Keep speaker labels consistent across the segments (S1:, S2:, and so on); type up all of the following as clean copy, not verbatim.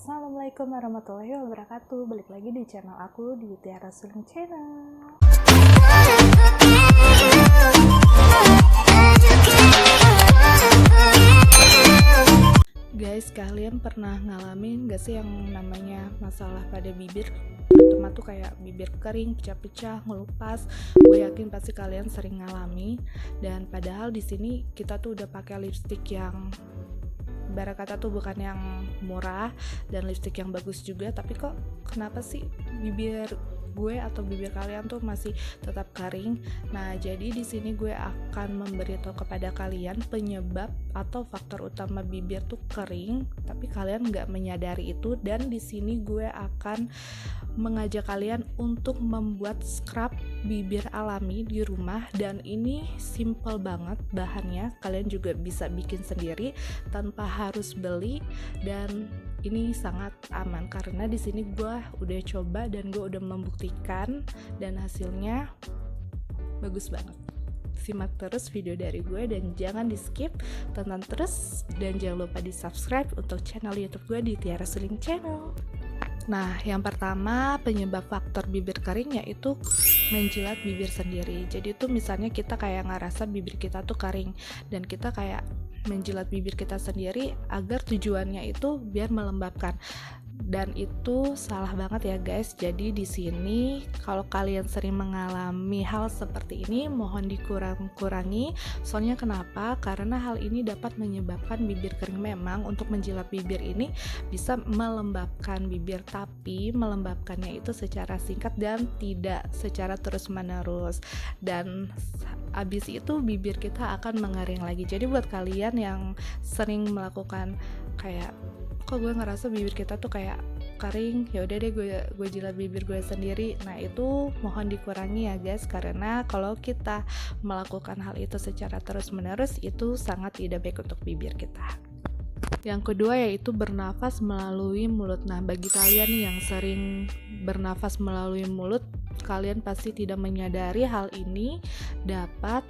S1: Assalamualaikum warahmatullahi wabarakatuh. Balik lagi di channel aku di Tiara Suling Channel. Guys, kalian pernah ngalamin gak sih yang namanya masalah pada bibir? Terutama tuh kayak bibir kering, pecah-pecah, ngelupas. Gue yakin pasti kalian sering ngalami. Dan padahal di sini kita tuh udah pakai lipstick yang ibarat kata tuh bukan yang murah dan lipstick yang bagus juga, tapi kok kenapa sih bibir gue atau bibir kalian tuh masih tetap kering? Nah, jadi di sini gue akan memberitahu kepada kalian penyebab atau faktor utama bibir tuh kering, tapi kalian nggak menyadari itu. Dan di sini gue akan mengajak kalian untuk membuat scrub bibir alami di rumah, dan ini simple banget bahannya. Kalian juga bisa bikin sendiri tanpa harus beli, dan ini sangat aman karena di sini gue udah coba dan gue udah membuktikan dan hasilnya bagus banget. Simak terus video dari gue dan jangan di skip, tonton terus dan jangan lupa di subscribe untuk channel YouTube gue di Tiara Suling Channel. Nah, yang pertama penyebab faktor bibir kering yaitu menjilat bibir sendiri. Jadi itu misalnya kita kayak ngerasa bibir kita tuh kering dan kita kayak menjilat bibir kita sendiri agar tujuannya itu biar melembabkan. Dan itu salah banget ya guys. Jadi di sini kalau kalian sering mengalami hal seperti ini, mohon dikurang-kurangi. Soalnya kenapa? Karena hal ini dapat menyebabkan bibir kering. Memang untuk menjilat bibir ini bisa melembabkan bibir, tapi melembabkannya itu secara singkat dan tidak secara terus-menerus. Dan abis itu bibir kita akan mengering lagi. Jadi buat kalian yang sering melakukan kayak, kok gue ngerasa bibir kita tuh kayak kering, ya udah deh gue jilat bibir gue sendiri. Nah, itu mohon dikurangi ya guys, karena kalau kita melakukan hal itu secara terus-menerus itu sangat tidak baik untuk bibir kita. Yang kedua yaitu bernafas melalui mulut. Nah, bagi kalian nih yang sering bernafas melalui mulut, kalian pasti tidak menyadari hal ini dapat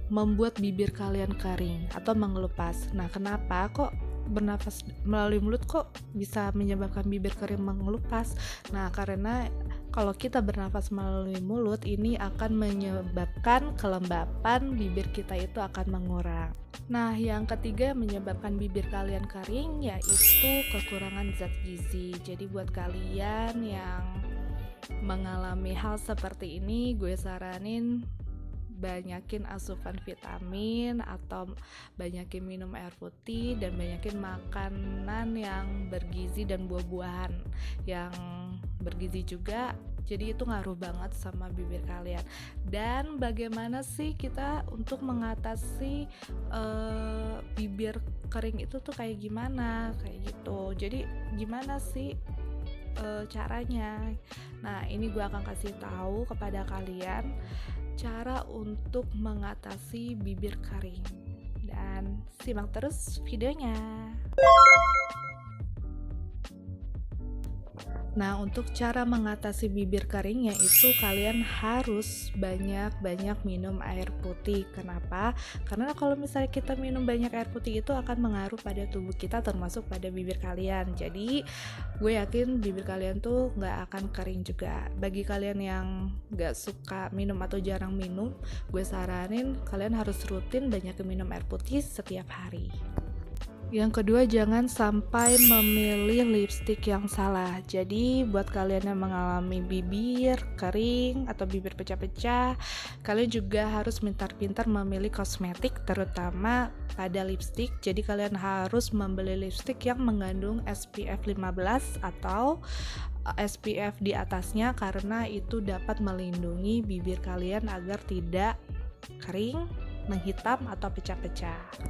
S1: membuat bibir kalian kering atau mengelupas. Nah, kenapa kok bernafas melalui mulut kok bisa menyebabkan bibir kering mengelupas? Nah, karena kalau kita bernafas melalui mulut ini akan menyebabkan kelembapan bibir kita itu akan mengurang. Nah, yang ketiga menyebabkan bibir kalian kering yaitu kekurangan zat gizi. Jadi buat kalian yang mengalami hal seperti ini, gue saranin banyakin asupan vitamin atau banyakin minum air putih dan banyakin makanan yang bergizi dan buah-buahan yang bergizi juga. Jadi itu ngaruh banget sama bibir kalian. Dan bagaimana sih kita untuk mengatasi bibir kering itu tuh kayak gimana? Kayak gitu. Jadi gimana sih caranya? Nah, ini gue akan kasih tahu kepada kalian cara untuk mengatasi bibir kering, dan simak terus videonya. Nah, untuk cara mengatasi bibir kering yaitu kalian harus banyak-banyak minum air putih. Kenapa? Karena kalau misalnya kita minum banyak air putih itu akan mengaruh pada tubuh kita termasuk pada bibir kalian. Jadi gue yakin bibir kalian tuh gak akan kering juga. Bagi kalian yang gak suka minum atau jarang minum, gue saranin kalian harus rutin banyak minum air putih setiap hari. Yang kedua, jangan sampai memilih lipstick yang salah. Jadi buat kalian yang mengalami bibir kering atau bibir pecah-pecah, kalian juga harus pintar-pintar memilih kosmetik terutama pada lipstick. Jadi kalian harus membeli lipstick yang mengandung SPF 15 atau SPF di atasnya, karena itu dapat melindungi bibir kalian agar tidak kering, menghitam atau pecah-pecah.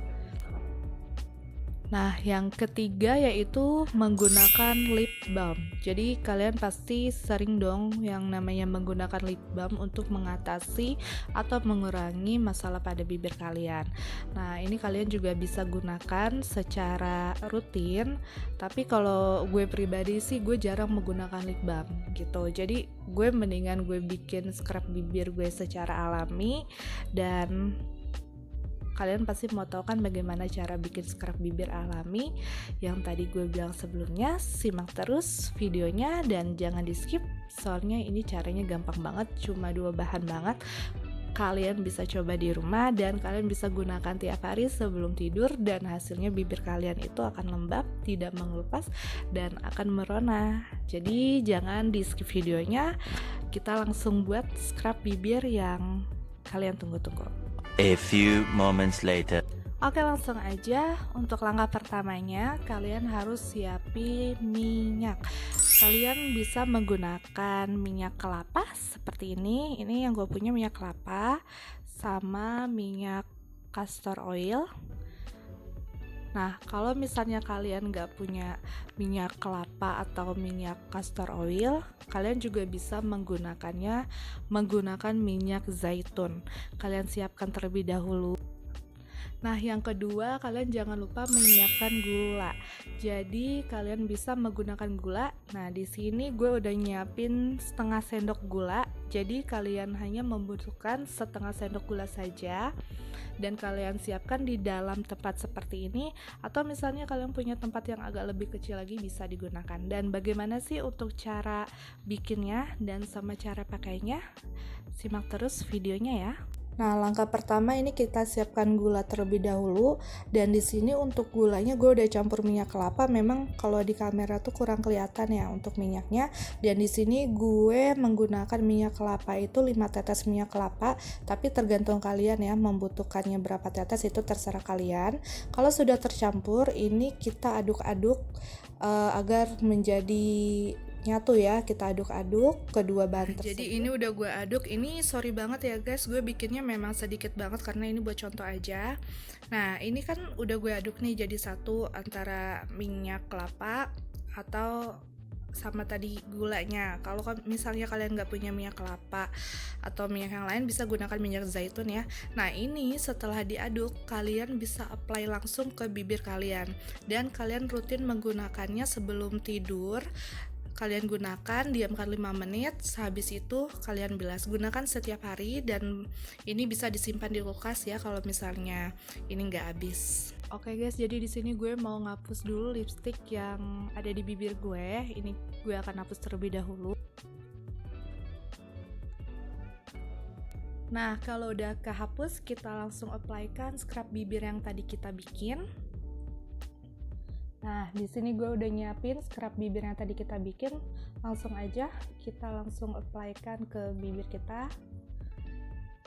S1: Nah, yang ketiga yaitu menggunakan lip balm. Jadi kalian pasti sering dong yang namanya menggunakan lip balm untuk mengatasi atau mengurangi masalah pada bibir kalian. Nah, ini kalian juga bisa gunakan secara rutin. Tapi kalau gue pribadi sih gue jarang menggunakan lip balm gitu. Jadi gue mendingan gue bikin scrub bibir gue secara alami, dan kalian pasti mau tahu kan bagaimana cara bikin scrub bibir alami yang tadi gue bilang sebelumnya. Simak terus videonya dan jangan di skip, soalnya ini caranya gampang banget, cuma 2 bahan banget. Kalian bisa coba di rumah dan kalian bisa gunakan tiap hari sebelum tidur, dan hasilnya bibir kalian itu akan lembab, tidak mengelupas, dan akan merona. Jadi jangan di skip videonya, kita langsung buat scrub bibir yang kalian tunggu-tunggu.
S2: A few moments later.
S1: Oke, langsung aja. Untuk langkah pertamanya, kalian harus siapin minyak. Kalian bisa menggunakan minyak kelapa seperti ini. Ini yang gue punya minyak kelapa sama minyak castor oil. Nah, kalau misalnya kalian nggak punya minyak kelapa atau minyak castor oil, kalian juga bisa menggunakan minyak zaitun. Kalian siapkan terlebih dahulu. Nah, yang kedua, kalian jangan lupa menyiapkan gula. Jadi, kalian bisa menggunakan gula. Nah, di sini gue udah nyiapin setengah sendok gula. Jadi, kalian hanya membutuhkan setengah sendok gula saja. Dan kalian siapkan di dalam tempat seperti ini. Atau misalnya kalian punya tempat yang agak lebih kecil lagi, bisa digunakan. Dan bagaimana sih untuk cara bikinnya dan sama cara pakainya? Simak terus videonya ya. Nah, langkah pertama ini kita siapkan gula terlebih dahulu, dan di sini untuk gulanya gue udah campur minyak kelapa. Memang kalau di kamera tuh kurang kelihatan ya untuk minyaknya. Dan di sini gue menggunakan minyak kelapa itu 5 tetes minyak kelapa, tapi tergantung kalian ya membutuhkannya berapa tetes, itu terserah kalian. Kalau sudah tercampur, ini kita aduk-aduk agar menjadi nyatu ya, kita aduk-aduk kedua bahan tersebut. Jadi ini udah gue aduk. Ini sorry banget ya guys, gue bikinnya memang sedikit banget karena ini buat contoh aja. Nah, ini kan udah gue aduk nih jadi satu antara minyak kelapa atau sama tadi gulanya. Kalau misalnya kalian nggak punya minyak kelapa atau minyak yang lain, bisa gunakan minyak zaitun ya. Nah, ini setelah diaduk, kalian bisa apply langsung ke bibir kalian, dan kalian rutin menggunakannya sebelum tidur. Kalian gunakan, diamkan 5 menit, sehabis itu kalian bilas. Gunakan setiap hari, dan ini bisa disimpan di kulkas ya kalau misalnya ini nggak habis. Oke guys, jadi di sini gue mau ngapus dulu lipstick yang ada di bibir gue. Ini gue akan hapus terlebih dahulu. Nah, kalau udah kehapus, kita langsung apply-kan scrub bibir yang tadi kita bikin. Nah, di sini gue udah nyiapin scrub bibir yang tadi kita bikin. Langsung aja kita langsung apply-kan ke bibir kita.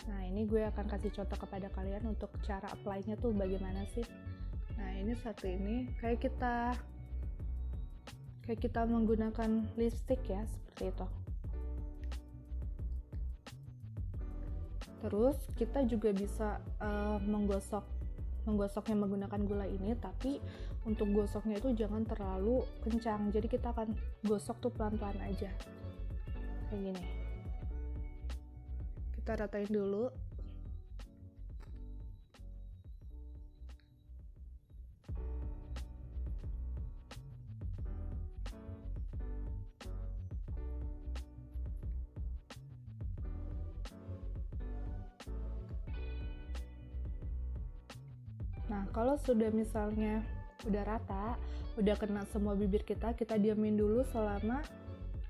S1: Nah, ini gue akan kasih contoh kepada kalian untuk cara apply-nya tuh bagaimana sih. Nah, ini satu ini kayak kita menggunakan lipstick ya, seperti itu. Terus kita juga bisa menggosoknya menggunakan gula ini, tapi untuk gosoknya itu jangan terlalu kencang. Jadi kita akan gosok tuh pelan-pelan aja, kayak gini. Kita ratain dulu. Nah, kalau sudah misalnya udah rata, udah kena semua bibir kita diamin dulu selama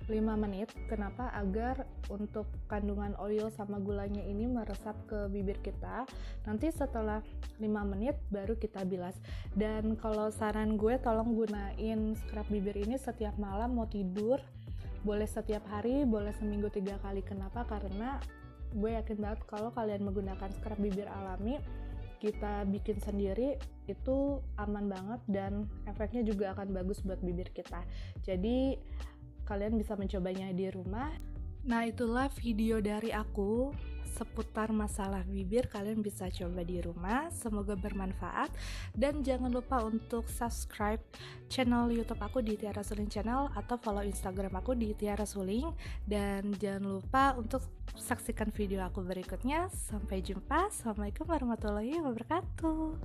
S1: 5 menit. Kenapa? Agar untuk kandungan oil sama gulanya ini meresap ke bibir kita. Nanti setelah 5 menit baru kita bilas. Dan kalau saran gue, tolong gunain scrub bibir ini setiap malam mau tidur. Boleh setiap hari, boleh seminggu 3 kali. Kenapa? Karena gue yakin banget kalau kalian menggunakan scrub bibir alami, kita bikin sendiri, itu aman banget dan efeknya juga akan bagus buat bibir kita. Jadi kalian bisa mencobanya di rumah. Nah, itulah video dari aku seputar masalah bibir. Kalian bisa coba di rumah, semoga bermanfaat. Dan jangan lupa untuk subscribe channel YouTube aku di Tiara Suling Channel, atau follow Instagram aku di Tiara Suling. Dan jangan lupa untuk saksikan video aku berikutnya. Sampai jumpa. Assalamualaikum warahmatullahi wabarakatuh.